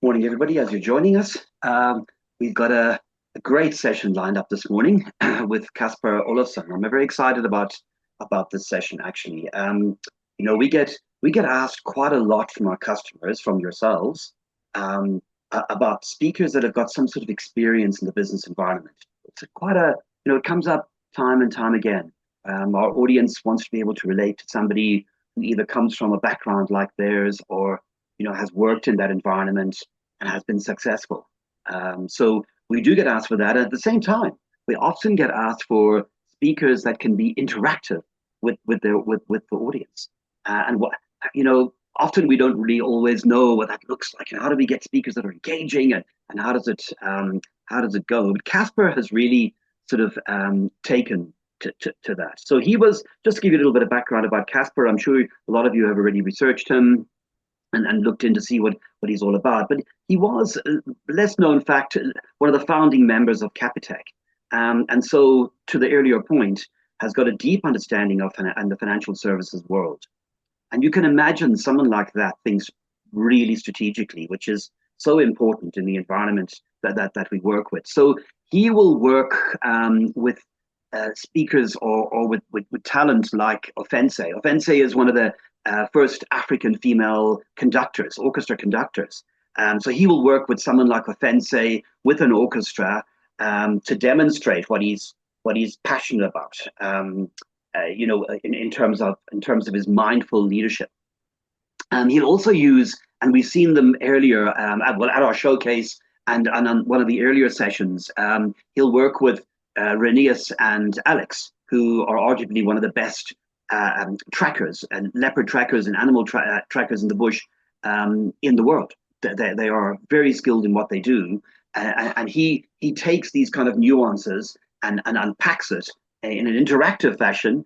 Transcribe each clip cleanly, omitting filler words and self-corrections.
Morning, everybody, as you're joining us. We've got a great session lined up this morning with Casper Olofsson. I'm very excited about this session, actually. We get asked quite a lot from our customers, from yourselves, about speakers that have got some sort of experience in the business environment. It's it comes up time and time again. Our audience wants to be able to relate to somebody who either comes from a background like theirs or has worked in that environment and has been successful. So we do get asked for that. At the same time, we often get asked for speakers that can be interactive with the audience. And what often we don't really always know what that looks like, and how do we get speakers that are engaging, and how does it go? But Casper has really sort of taken to that. So he was, just to give you a little bit of background about Casper, I'm sure a lot of you have already researched him and looked in to see what he's all about. But he was, less known fact, one of the founding members of Capitec. And so, to the earlier point, has got a deep understanding of the financial services world. And you can imagine someone like that thinks really strategically, which is so important in the environment that we work with. So he will work with speakers or with talent like Ofense. Ofense is one of the first African female conductors, orchestra conductors. So he will work with someone like Ofense with an orchestra to demonstrate what he's passionate about. In terms of his mindful leadership. He'll also use, and we've seen them earlier at our showcase and on one of the earlier sessions. He'll work with Renius and Alex, who are arguably one of the best trackers and leopard trackers and animal trackers in the bush in the world. They are very skilled in what they do, and he takes these kind of nuances and unpacks it in an interactive fashion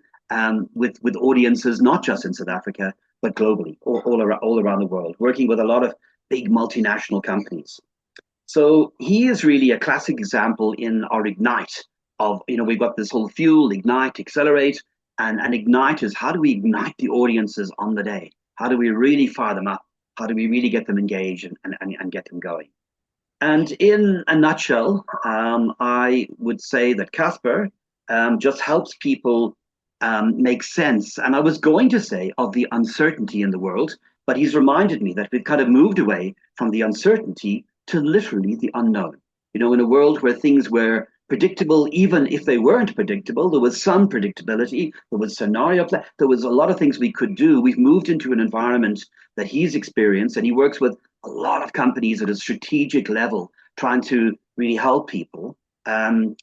with audiences not just in South Africa but globally, all around the world, working with a lot of big multinational companies. So he is really a classic example in our Ignite of, we've got this whole fuel, ignite, accelerate, and ignite is, how do we ignite the audiences on the day? How do we really fire them up? How do we really get them engaged and get them going? And in a nutshell, I would say that Casper just helps people make sense. And I was going to say of the uncertainty in the world, but he's reminded me that we've kind of moved away from the uncertainty to literally the unknown. In a world where things were predictable, even if they weren't predictable, there was some predictability, there was scenario play, there was a lot of things we could do. We've moved into an environment that he's experienced, and he works with a lot of companies at a strategic level, trying to really help people. And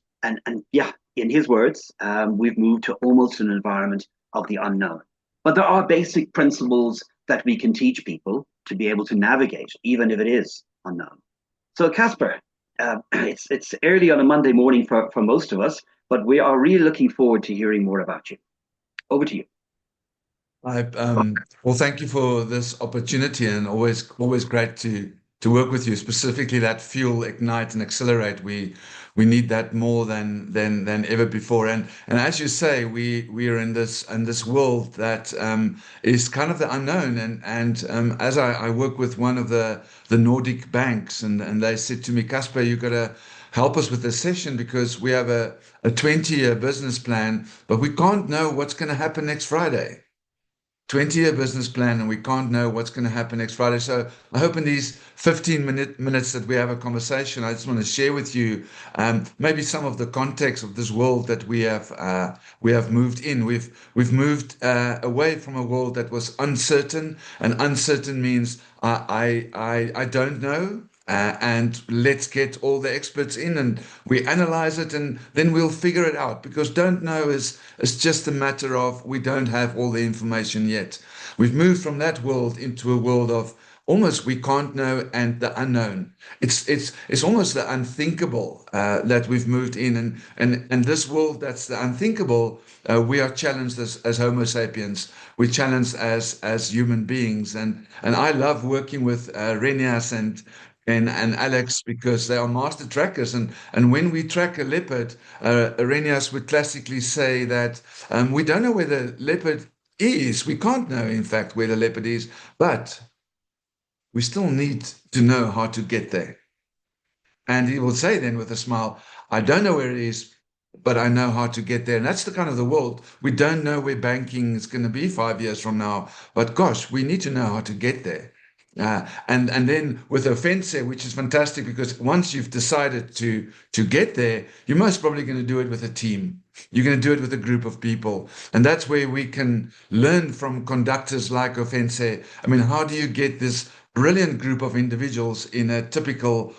yeah, in his words, we've moved to almost an environment of the unknown. But there are basic principles that we can teach people to be able to navigate, even if it is unknown. So, Casper, it's early on a Monday morning for most of us, but we are really looking forward to hearing more about you. Over to you. Well, thank you for this opportunity, and always great to work with you. Specifically, that fuel, ignite, and accelerate. We need that more than ever before. And as you say, we are in this world that is kind of the unknown. And as I work with one of the Nordic banks, and they said to me, Casper, you've got to help us with this session because we have a 20-year business plan, but we can't know what's going to happen next Friday. 20-year business plan, and we can't know what's going to happen next Friday. So I hope in these 15 minutes that we have a conversation, I just want to share with you maybe some of the context of this world that we have moved in. We've moved away from a world that was uncertain, and uncertain means I don't know. And let's get all the experts in and we analyze it, and then we'll figure it out, because don't know is just a matter of we don't have all the information yet. We've moved from that world into a world of almost we can't know and the unknown. It's almost the unthinkable that we've moved in, and this world that's the unthinkable. We are challenged as Homo sapiens. We're challenged as human beings, and I love working with Renias and Alex, because they are master trackers. And when we track a leopard, Arrhenius would classically say that we don't know where the leopard is. We can't know, in fact, where the leopard is, but we still need to know how to get there. And he will say then with a smile, I don't know where it is, but I know how to get there. And that's the kind of the world. We don't know where banking is going to be 5 years from now, but gosh, we need to know how to get there. And then with Ofense, which is fantastic because once you've decided to get there, you're most probably going to do it with a team. You're going to do it with a group of people. And that's where we can learn from conductors like Ofense. I mean, how do you get this brilliant group of individuals in a typical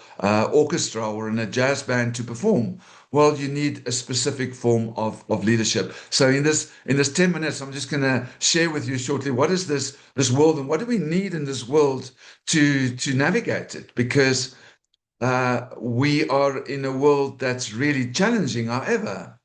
orchestra or in a jazz band to perform? Well, you need a specific form of leadership. So in this 10 minutes, I'm just going to share with you shortly what is this world and what do we need in this world to navigate it? Because we are in a world that's really challenging. However,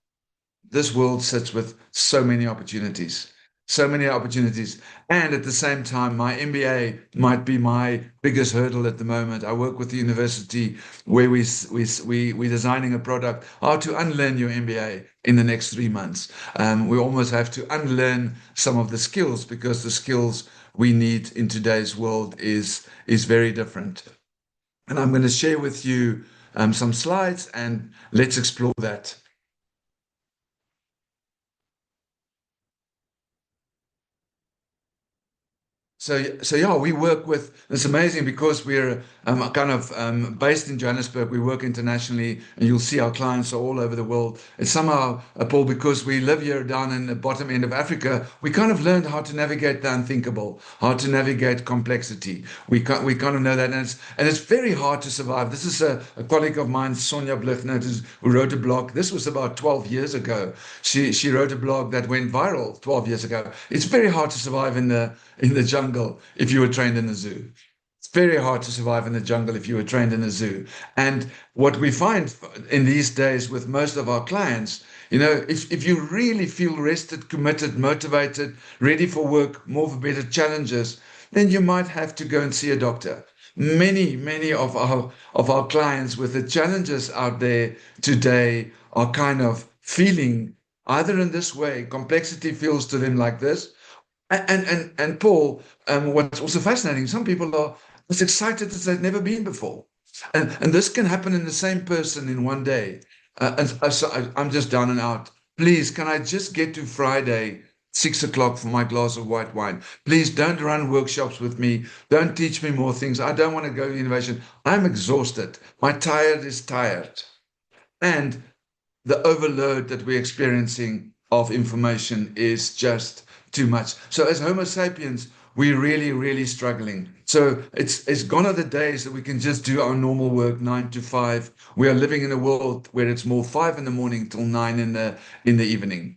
this world sits with so many opportunities. So many opportunities. And at the same time, my MBA might be my biggest hurdle at the moment. I work with the university where we're designing a product, how to unlearn your MBA in the next 3 months. We almost have to unlearn some of the skills because the skills we need in today's world is very different. And I'm going to share with you some slides and let's explore that. So yeah, we work with, it's amazing because we're kind of based in Johannesburg, we work internationally, and you'll see our clients are all over the world. It's somehow, Paul, because we live here down in the bottom end of Africa, we kind of learned how to navigate the unthinkable, how to navigate complexity. We kind of know that, and it's very hard to survive. This is a colleague of mine, Sonja Blichner, who wrote a blog. This was about 12 years ago. She wrote a blog that went viral 12 years ago. It's very hard to survive in the jungle if you were trained in a zoo. It's very hard to survive in the jungle if you were trained in a zoo. And what we find in these days with most of our clients, if you really feel rested, committed, motivated, ready for work, more for better challenges, then you might have to go and see a doctor. Many of our clients with the challenges out there today are kind of feeling either in this way, complexity feels to them like this. And Paul, what's also fascinating, some people are as excited as they've never been before. And this can happen in the same person in one day. So I'm just down and out. Please, can I just get to Friday, 6 o'clock for my glass of white wine? Please don't run workshops with me. Don't teach me more things. I don't want to go to innovation. I'm exhausted. My tired is tired. And the overload that we're experiencing of information is just too much. So as Homo sapiens, we're really struggling. So it's gone are the days that we can just do our normal work 9 to 5. We are living in a world where it's more 5 in the morning till 9 in the evening.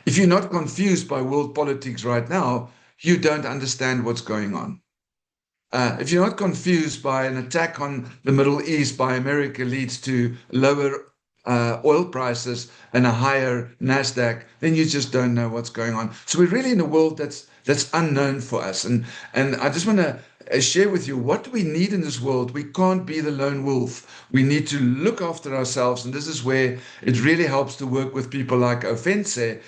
If you're not confused by world politics right now, you don't understand what's going on. If you're not confused by an attack on the Middle East by America leads to lower oil prices and a higher NASDAQ, then you just don't know what's going on. So we're really in a world that's unknown for us. And I just want to share with you, what do we need in this world? We can't be the lone wolf. We need to look after ourselves. And this is where it really helps to work with people like Ofense,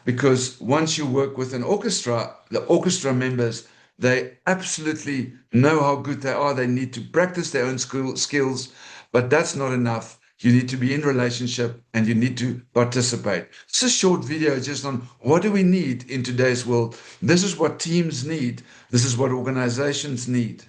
because once you work with an orchestra, the orchestra members, they absolutely know how good they are. They need to practice their own skills, but that's not enough. You need to be in relationship and you need to participate. It's a short video just on what do we need in today's world. This is what teams need. This is what organizations need.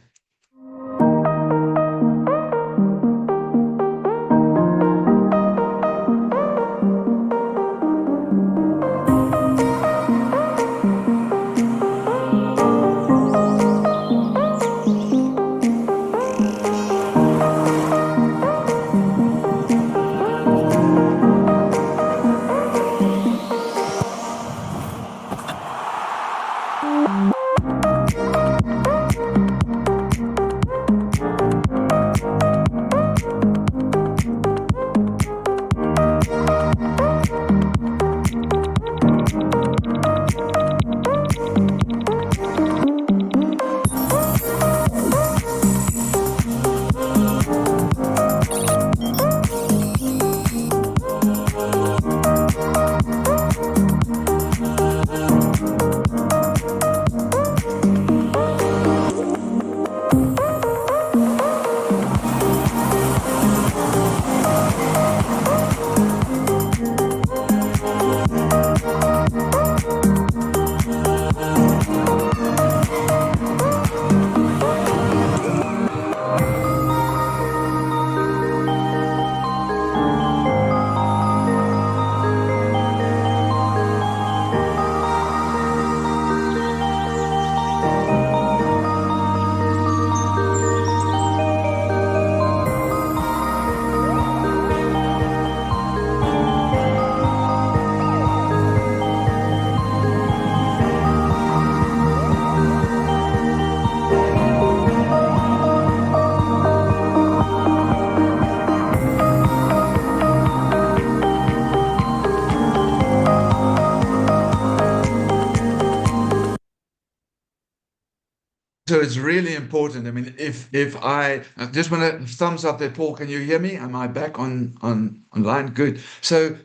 so it's really important. I mean, if I just want to thumbs up there, Paul, can you hear me? Am I back online? Good. So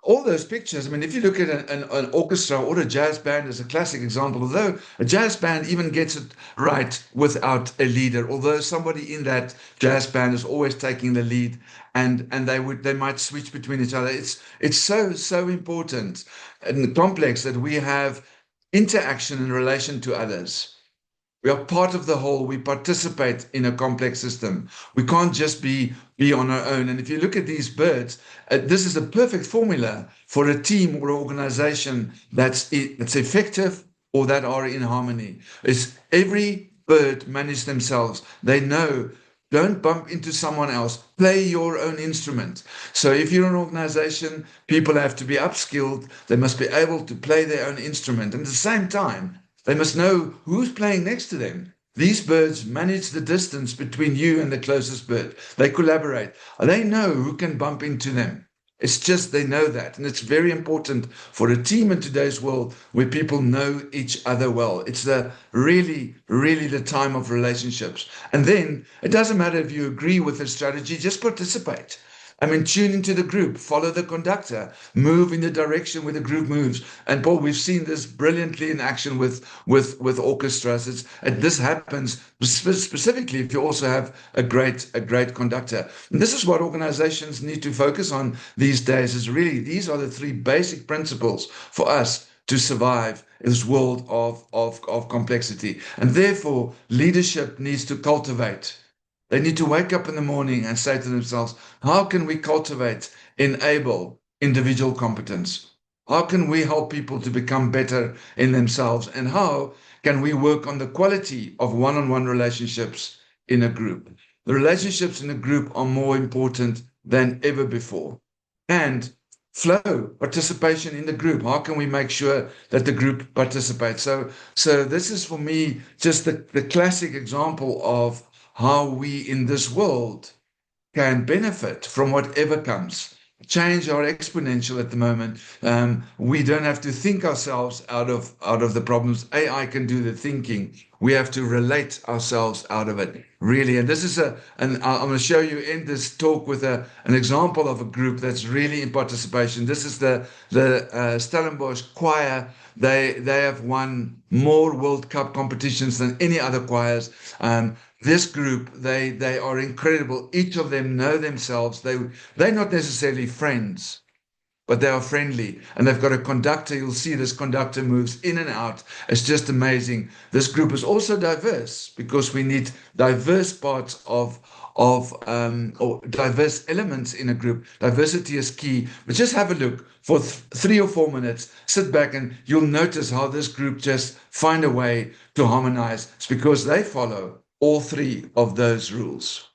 all those pictures, I mean, if you look at an orchestra or a jazz band as a classic example, although a jazz band even gets it right without a leader, although somebody in that jazz band is always taking the lead, and they might switch between each other. It's so important and complex that we have interaction in relation to others. We are part of the whole. We participate in a complex system. We can't just be on our own. And if you look at these birds, this is a perfect formula for a team or organization that's effective or that are in harmony. Is every bird manage themselves. They know, don't bump into someone else. Play your own instrument. So if you're an organization, people have to be upskilled. They must be able to play their own instrument. And at the same time, they must know who's playing next to them. These birds manage the distance between you and the closest bird. They collaborate. They know who can bump into them. It's just they know that. And it's very important for a team in today's world where people know each other well. It's really the time of relationships. And then it doesn't matter if you agree with the strategy, just participate. I mean, tune into the group, follow the conductor, move in the direction where the group moves. And Paul, we've seen this brilliantly in action with orchestras. This happens specifically if you also have a great conductor. And this is what organizations need to focus on these days. Is really these are the three basic principles for us to survive in this world of complexity. And therefore, leadership needs to cultivate. They need to wake up in the morning and say to themselves, how can we enable individual competence? How can we help people to become better in themselves? And how can we work on the quality of one-on-one relationships in a group? The relationships in a group are more important than ever before. And flow, participation in the group. How can we make sure that the group participates? So this is for me just the classic example of how we in this world can benefit from whatever comes. Change are exponential at the moment. We don't have to think ourselves out of the problems. AI can do the thinking. We have to relate ourselves out of it, really. And this is and I'm going to show you in this talk with an example of a group that's really in participation. This is the Stellenbosch Choir. They have won more World Cup competitions than any other choirs. This group, they are incredible. Each of them know themselves. They're not necessarily friends, but they are friendly. And they've got a conductor. You'll see this conductor moves in and out. It's just amazing. This group is also diverse because we need diverse parts or diverse elements in a group. Diversity is key. But just have a look for 3 or 4 minutes. Sit back and you'll notice how this group just find a way to harmonize. It's because they follow all 3 of those rules.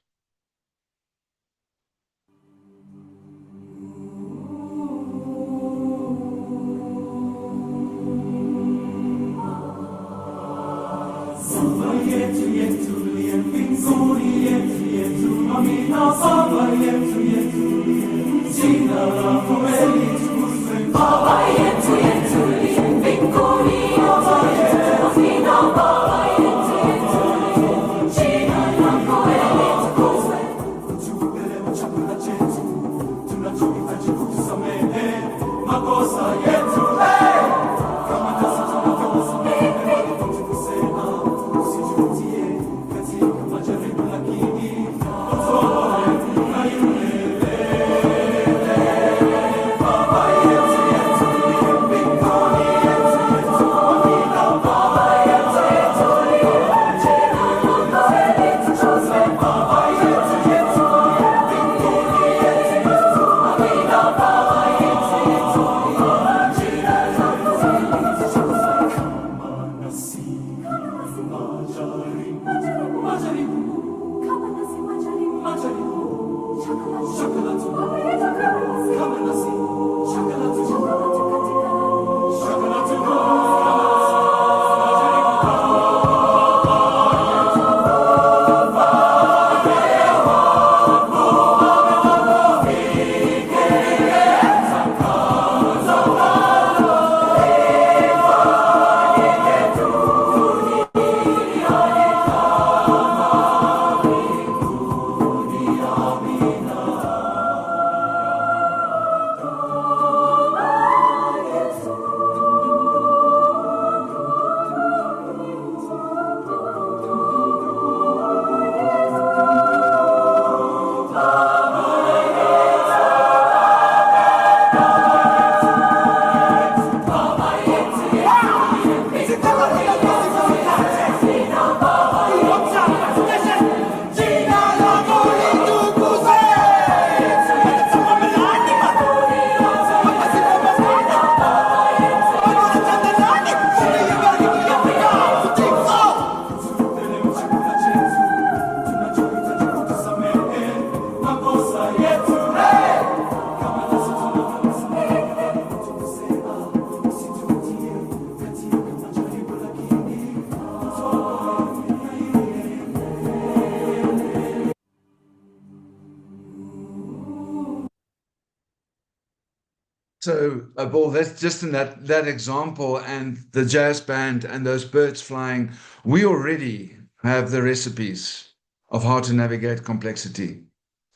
also, Paul, that's just in that example and the jazz band and those birds flying, we already have the recipes of how to navigate complexity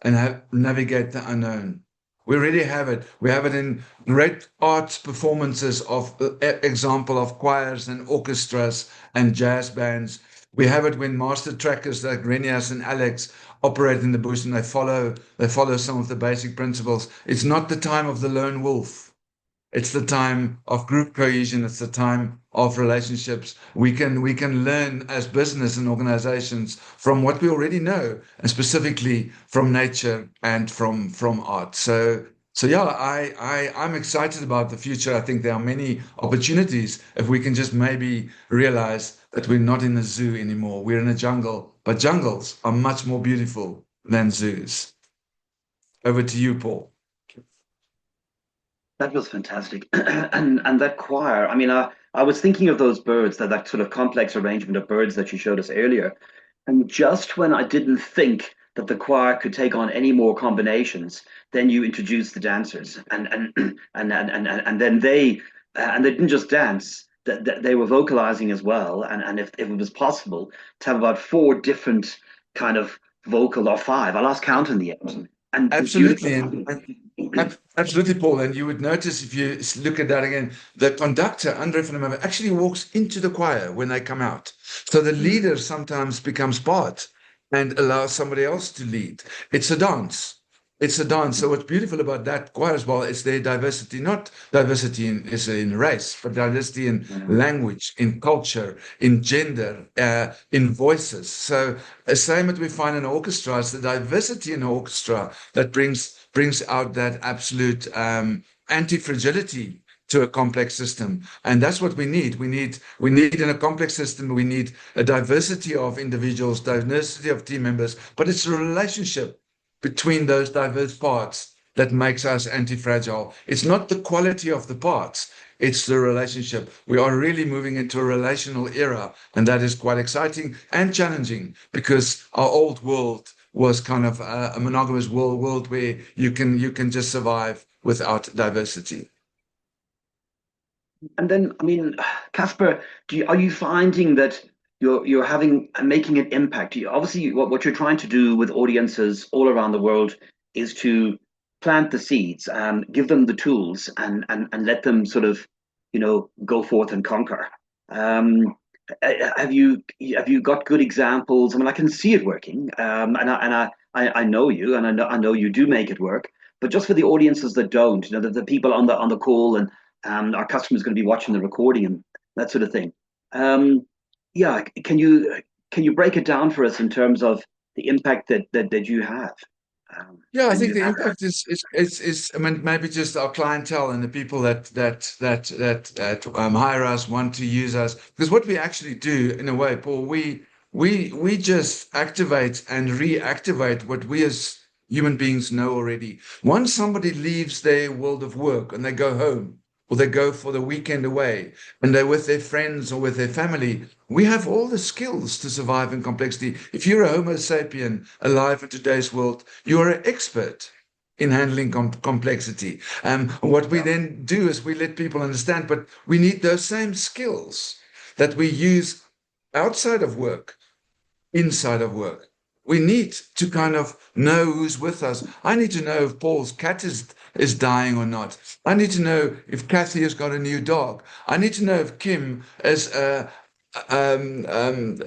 and navigate the unknown. We already have it. We have it in great arts performances of example of choirs and orchestras and jazz bands. We have it when master trackers like Renias and Alex operate in the bush and they follow some of the basic principles. It's not the time of the lone wolf. It's the time of group cohesion. It's the time of relationships. We can learn as business and organizations from what we already know, and specifically from nature and from art. So yeah, I'm excited about the future. I think there are many opportunities if we can just maybe realize that we're not in a zoo anymore. We're in a jungle, but jungles are much more beautiful than zoos. Over to you, Paul. That was fantastic. And that choir, I mean, I was thinking of those birds, that sort of complex arrangement of birds that you showed us earlier. And just when I didn't think that the choir could take on any more combinations, then you introduced the dancers, and then they didn't just dance; they were vocalizing as well. And if it was possible to have about four different kind of vocal, or five, I lost count in the end. And Absolutely, absolutely, Paul. And you would notice if you look at that again, the conductor, Andre van der Merwe, actually walks into the choir when they come out. So the leader sometimes becomes part and allows somebody else to lead. It's a dance. It's a dance. So what's beautiful about that choir as well is their diversity, not diversity in race, but diversity in language, in culture, in gender, in voices. So the same that we find in orchestra is the diversity in orchestra that brings out that absolute anti-fragility to a complex system. And that's what we need. We need in a complex system, we need a diversity of individuals, diversity of team members, but it's a relationship between those diverse parts that makes us anti-fragile. It's not the quality of the parts, it's the relationship. We are really moving into a relational era, and that is quite exciting and challenging because our old world was kind of a monogamous world where you can just survive without diversity. And then, I mean, Casper, are you finding that you're making an impact? Obviously, what you're trying to do with audiences all around the world is to plant the seeds, give them the tools, and let them sort of, go forth and conquer. Have you got good examples? I mean, I can see it working, I know you, and I know you do make it work. But just for the audiences that don't, the people on the call, and our customers going to be watching the recording and that sort of thing. Yeah, can you break it down for us in terms of the impact that you have? Yeah, I think the impact is I mean, maybe just our clientele and the people that hire us, want to use us. Because what we actually do, in a way, Paul, we just activate and reactivate what we as human beings know already. Once somebody leaves their world of work and they go home, or they go for the weekend away and they're with their friends or with their family, we have all the skills to survive in complexity. If you're a Homo sapien alive in today's world, you're an expert in handling complexity. What we then do is we let people understand, but we need those same skills that we use outside of work, inside of work. We need to kind of know who's with us. I need to know if Paul's cat is dying or not. I need to know if Kathy has got a new dog. I need to know if Kim as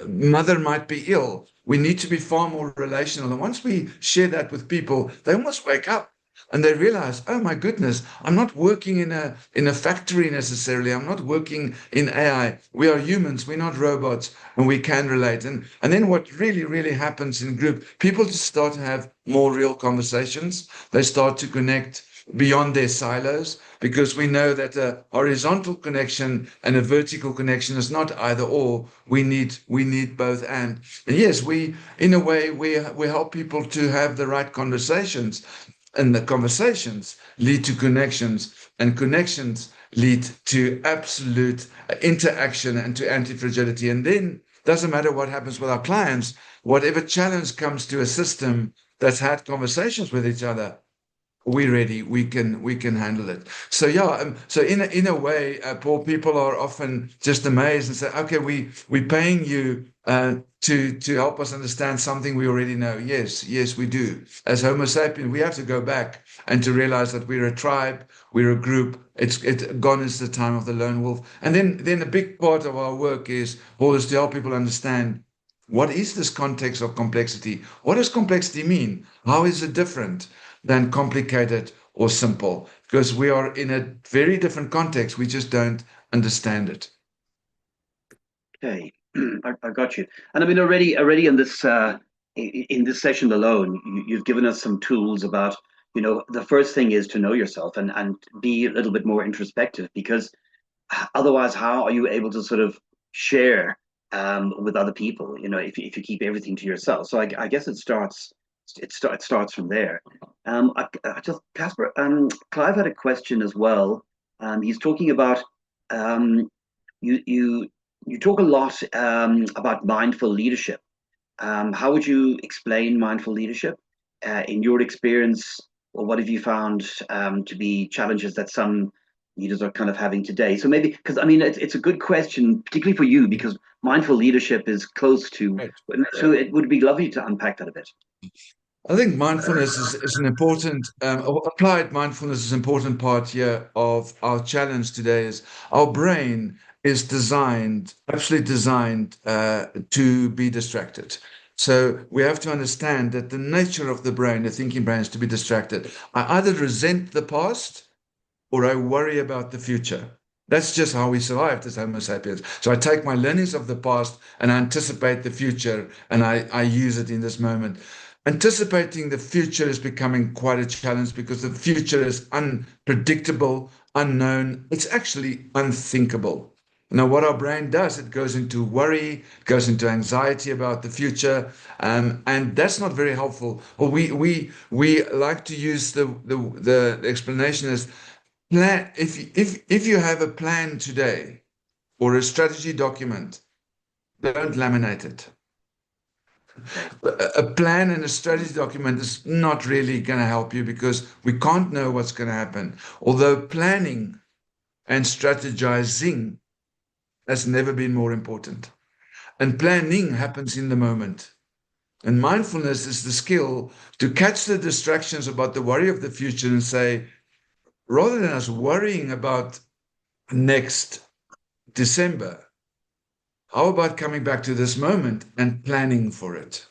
mother might be ill. We need to be far more relational. And once we share that with people, they almost wake up and they realize, oh my goodness, I'm not working in a factory necessarily. I'm not working in AI. We are humans. We're not robots, and we can relate. And then what really, really happens in group, people just start to have more real conversations. They start to connect beyond their silos, because we know that a horizontal connection and a vertical connection is not either or. We need both. And yes, in a way we help people to have the right conversations. And the conversations lead to connections, and connections lead to absolute interaction and to anti-fragility. And then doesn't matter what happens with our clients, whatever challenge comes to a system that's had conversations with each other, we're ready. We can handle it. So yeah. So in a way, Paul, people are often just amazed and say, okay, we're paying you to help us understand something we already know. Yes, we do. As Homo sapiens, we have to go back and to realize that we're a tribe, we're a group. It's gone is the time of the lone wolf. And then a big part of our work is to help people understand what is this context of complexity. What does complexity mean? How is it different than complicated or simple? Because we are in a very different context. We just don't understand it. Okay, I got you. And I mean, already in this session alone, you've given us some tools about, the first thing is to know yourself and be a little bit more introspective, because otherwise, how are you able to sort of share with other people? If you keep everything to yourself. So I guess it starts from there. I just Casper, Clive had a question as well. He's talking about you you talk a lot about mindful leadership. How would you explain mindful leadership in your experience, or what have you found to be challenges that some leaders are kind of having today? So maybe, because I mean, it's a good question, particularly for you, because mindful leadership is close to. Right. So it would be lovely to unpack that a bit. I think mindfulness is an important, applied mindfulness is an important part here of our challenge today. Is our brain is designed, absolutely designed to be distracted. So we have to understand that the nature of the brain, the thinking brain, is to be distracted. I either resent the past or I worry about the future. That's just how we survived as Homo sapiens. So I take my learnings of the past and I anticipate the future and I use it in this moment. Anticipating the future is becoming quite a challenge because the future is unpredictable, unknown. It's actually unthinkable. Now, what our brain does, it goes into worry, it goes into anxiety about the future, and that's not very helpful. Well, we like to use the explanation as plan. If you have a plan today or a strategy document, don't laminate it. A plan and a strategy document is not really going to help you because we can't know what's going to happen. Although planning and strategizing has never been more important. And planning happens in the moment. And mindfulness is the skill to catch the distractions about the worry of the future and say, rather than us worrying about next December, how about coming back to this moment and planning for it?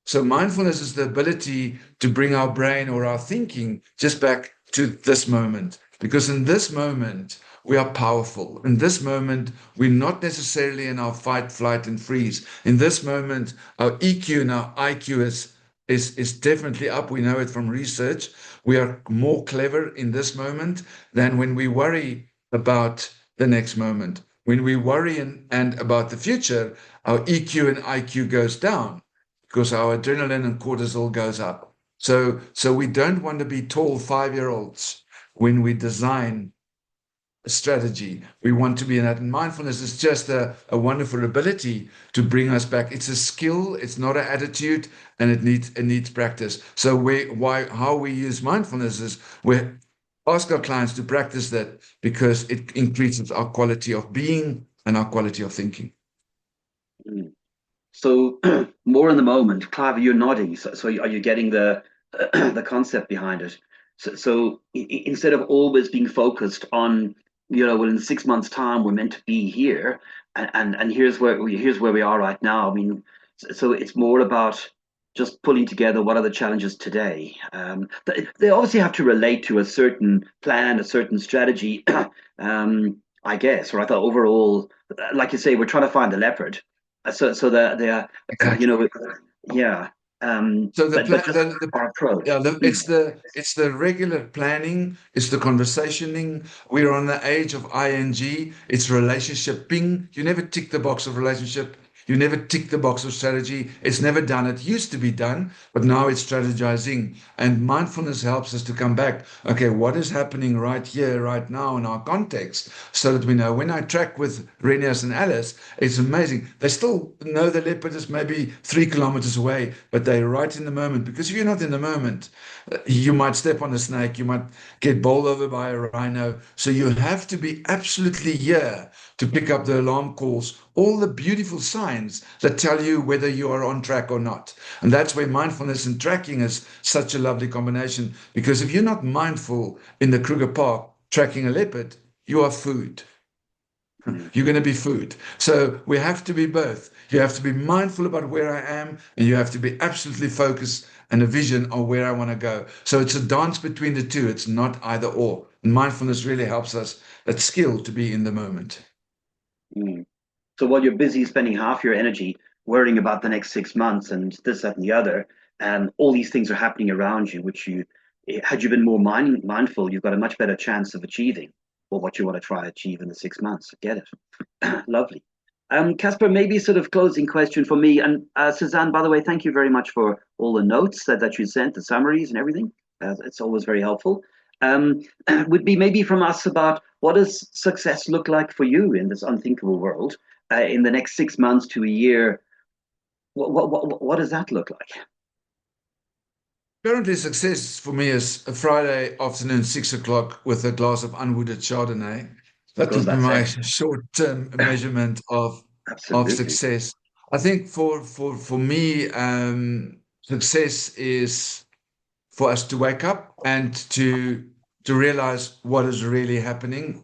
So mindfulness is the ability to bring our brain or our thinking just back to this moment. Because in this moment, we are powerful. In this moment, we're not necessarily in our fight, flight, and freeze. In this moment, our EQ and our IQ is definitely up. We know it from research. We are more clever in this moment than when we worry about the next moment. When we worry and about the future, our EQ and IQ goes down because our adrenaline and cortisol goes up. So we don't want to be tall 5-year-olds when we design a strategy. We want to be in that. And mindfulness is just a wonderful ability to bring us back. It's a skill, it's not an attitude, and it needs practice. So how we use mindfulness is we ask our clients to practice that because it increases our quality of being and our quality of thinking. Mm. So more in the moment. Clive, you're nodding. So are you getting the the concept behind it? So instead of always being focused on, well, in 6 months' time we're meant to be here, and here's where we are right now. I mean, so it's more about just pulling together what are the challenges today. They obviously have to relate to a certain plan, a certain strategy, I guess. Right? Overall, like you say, we're trying to find the leopard. So the Exactly. yeah. So But just our approach. it's the regular planning, it's the conversationing. We're on the age of ing. It's relationship ping. You never tick the box of relationship. You never tick the box of strategy. It's never done. It used to be done, but now it's strategizing. And mindfulness helps us to come back. Okay, what is happening right here, right now in our context, so that we know. When I track with Renius and Alice, it's amazing. They still know the leopard is maybe 3 kilometers away, but they're right in the moment. Because if you're not in the moment, you might step on a snake, you might get bowled over by a rhino. So you have to be absolutely here to pick up the alarm calls, all the beautiful signs that tell you whether you are on track or not. And that's where mindfulness and tracking is such a lovely combination. Because if you're not mindful in the Kruger Park tracking a leopard, you are food. You're going to be food. So we have to be both. You have to be mindful about where I am, and you have to be absolutely focused and a vision on where I want to go. So it's a dance between the two. It's not either or. And mindfulness really helps us, that skill to be in the moment. Mm. So while you're busy spending half your energy worrying about the next 6 months and this, that, and the other, all these things are happening around you, which had you been more mindful, you've got a much better chance of achieving or what you want to try to achieve in the 6 months. Get it? Lovely. Casper, maybe sort of closing question for me. And Suzanne, by the way, thank you very much for all the notes that you sent, the summaries and everything. It's always very helpful. Would be maybe from us about what does success look like for you in this unthinkable world in the next 6 months to a year? What does that look like? Currently, success for me is a Friday afternoon, 6 o'clock, with a glass of unwooded Chardonnay. That Goes would be that my saying. short-term measurement of Absolutely. success. I think for me, success is for us to wake up and to realize what is really happening.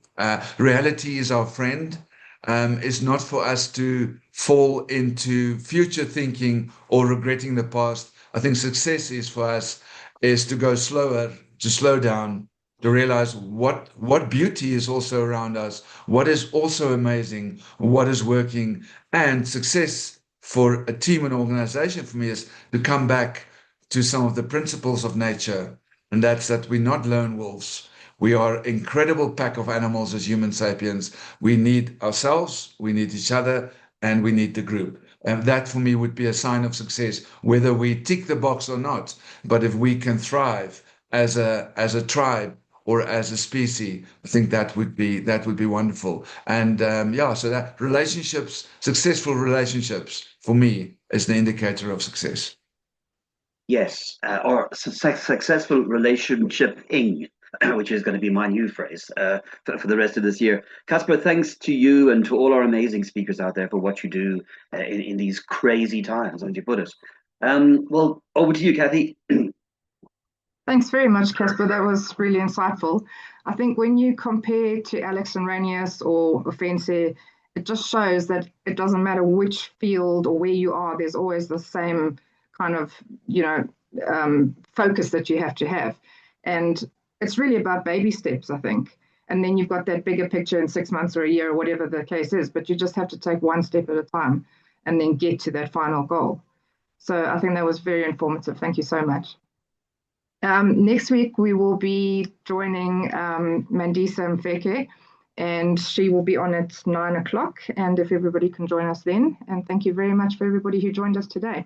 Reality is our friend. It's not for us to fall into future thinking or regretting the past. I think success is for us is to go slower, to slow down, to realize what beauty is also around us, what is also amazing, what is working, and success for a team and organization for me is to come back to some of the principles of nature, and that's that we're not lone wolves. We are an incredible pack of animals as human sapiens. We need ourselves, we need each other, and we need the group. And that for me would be a sign of success, whether we tick the box or not. But if we can thrive as a tribe or as a species, I think that would be wonderful. And yeah, so that relationships, successful relationships, for me is the indicator of success. Yes, or successful relationship-ing, which is going to be my new phrase for the rest of this year. Casper, thanks to you and to all our amazing speakers out there for what you do in these crazy times, as you put it. Well, over to you, Kathy. Thanks very much, Casper. That was really insightful. I think when you compare to Alex and Ranius or Fense, it just shows that it doesn't matter which field or where you are, there's always the same kind of, focus that you have to have. And it's really about baby steps, I think. And then you've got that bigger picture in 6 months or a year or whatever the case is, but you just have to take one step at a time and then get to that final goal. So I think that was very informative. Thank you so much. Next week, we will be joining Mandisa Mfeke, and she will be on at 9 o'clock. And if everybody can join us then. And thank you very much for everybody who joined us today.